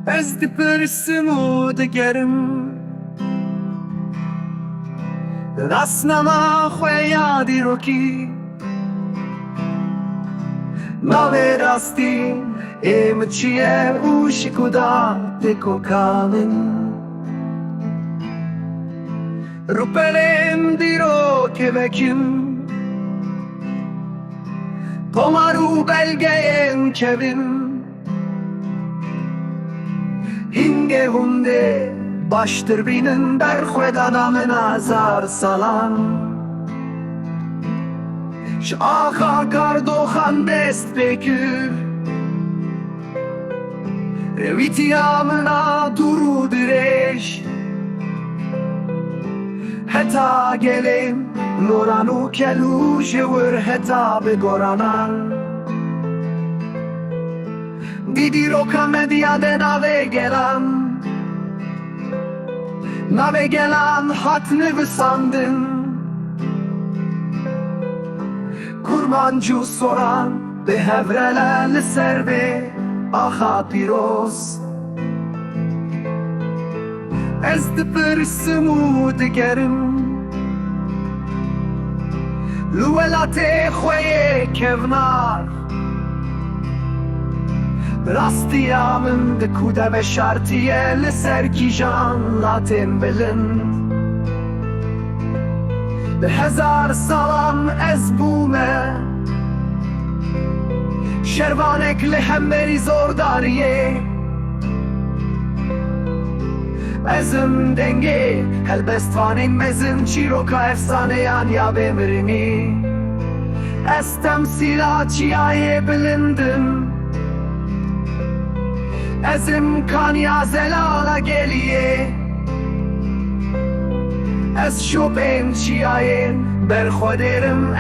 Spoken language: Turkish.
Ez dipirsimu digerim Rasnama khoyadi roki Nave rasti Emchiye ushikuda Deko kalin Rupelem diro kevekim Pomaru belgeyen kevim Hinge hunde Baştır binin berxwedanamın azar salan Şaha kardoxan dest bekür Revitiyamına duru direş Heta gelim Nuranu kelu jevur heta begoranan Didiro kamedya de nave gelan Nave gelan hatını vısandın Kurmancı soran Behevrelerli serbe Aha piros Ez dipirsimu digerim Luelate khoye kevnar Rastiyamın de kude ve şartiye Leser ki jan latin bilin Be hezar salam ez bume Şervanek lehemmeri zordariye Ezim denge Helbestvanin mezin Çiroka efsaneyan ya bemirini Ez temsila çiyaye bilindim Ezim kanya zelala geliye Ez şopen çiyayen berxwederim